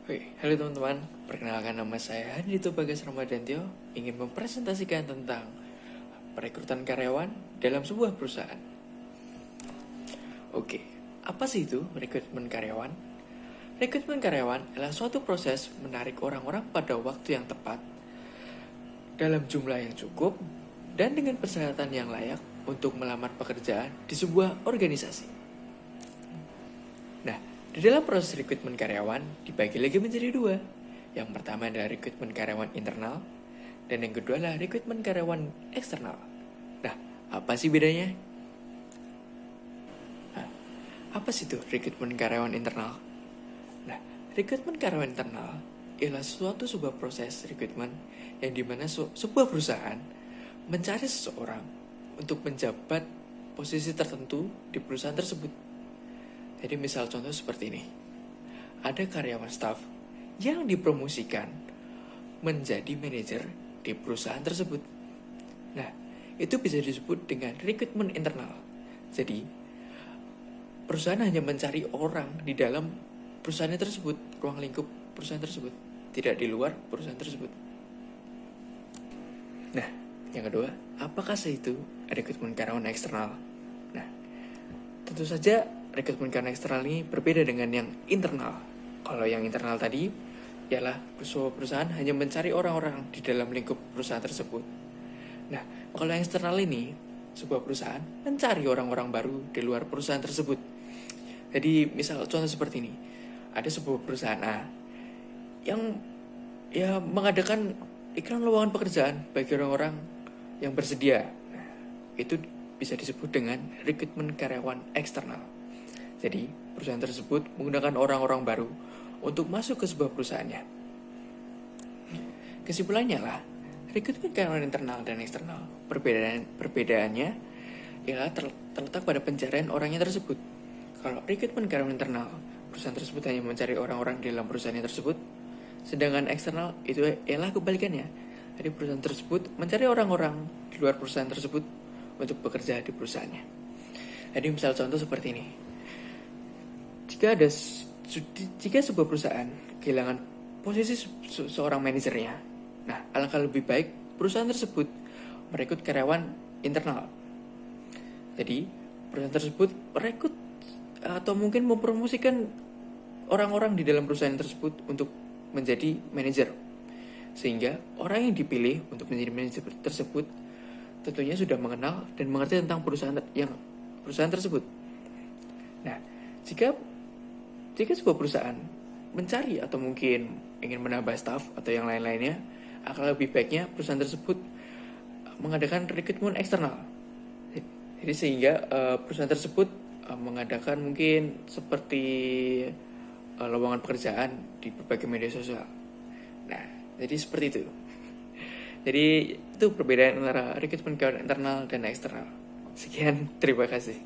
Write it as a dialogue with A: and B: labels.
A: Halo teman-teman, perkenalkan nama saya Hadito Bagas Ramadantio, ingin mempresentasikan tentang perekrutan karyawan dalam sebuah perusahaan. Oke, apa sih itu rekrutmen karyawan? Rekrutmen karyawan adalah suatu proses menarik orang-orang pada waktu yang tepat, dalam jumlah yang cukup, dan dengan persyaratan yang layak untuk melamar pekerjaan di sebuah organisasi. Nah, di dalam proses rekrutmen karyawan dibagi lagi menjadi dua. Yang pertama adalah rekrutmen karyawan internal, dan yang kedua adalah rekrutmen karyawan eksternal. Nah, apa sih bedanya? Nah, apa sih itu rekrutmen karyawan internal? Nah, rekrutmen karyawan internal ialah sebuah proses rekrutmen yang dimana sebuah perusahaan mencari seseorang untuk menjabat posisi tertentu di perusahaan tersebut. Jadi misal contoh seperti ini. Ada karyawan staff yang dipromosikan menjadi manajer di perusahaan tersebut. Nah, itu bisa disebut dengan rekrutmen internal. Jadi, perusahaan hanya mencari orang di dalam perusahaan tersebut, ruang lingkup perusahaan tersebut, tidak di luar perusahaan tersebut. Nah, yang kedua, apakah itu rekrutmen karyawan eksternal? Nah, tentu saja rekrutmen karyawan eksternal ini berbeda dengan yang internal. Kalau yang internal tadi ialah sebuah perusahaan hanya mencari orang-orang di dalam lingkup perusahaan tersebut. Nah, kalau yang eksternal ini sebuah perusahaan mencari orang-orang baru di luar perusahaan tersebut. Jadi misal contoh seperti ini, ada sebuah perusahaan A yang mengadakan iklan lowongan pekerjaan bagi orang-orang yang bersedia. Nah, itu bisa disebut dengan rekrutmen karyawan eksternal. Jadi, perusahaan tersebut menggunakan orang-orang baru untuk masuk ke sebuah perusahaannya. Kesimpulannya lah, rekrutmen karyawan internal dan eksternal, perbedaannya ialah terletak pada pencarian orangnya tersebut. Kalau rekrutmen karyawan internal, perusahaan tersebut hanya mencari orang-orang di dalam perusahaannya tersebut, sedangkan eksternal itu ialah kebalikannya. Jadi perusahaan tersebut mencari orang-orang di luar perusahaan tersebut untuk bekerja di perusahaannya. Jadi misal contoh seperti ini. Jika sebuah perusahaan kehilangan posisi seorang manajernya, nah alangkah lebih baik perusahaan tersebut merekrut karyawan internal. Jadi perusahaan tersebut merekrut atau mungkin mempromosikan orang-orang di dalam perusahaan tersebut untuk menjadi manajer, sehingga orang yang dipilih untuk menjadi manajer tersebut tentunya sudah mengenal dan mengerti tentang perusahaan tersebut. Nah, jika sebuah perusahaan mencari atau mungkin ingin menambah staff atau yang lain-lainnya, akan lebih baiknya perusahaan tersebut mengadakan rekrutmen eksternal. Jadi sehingga perusahaan tersebut mengadakan mungkin seperti lowongan pekerjaan di berbagai media sosial. Nah, jadi seperti itu. Jadi itu perbedaan antara rekrutmen karyawan internal dan eksternal. Sekian, terima kasih.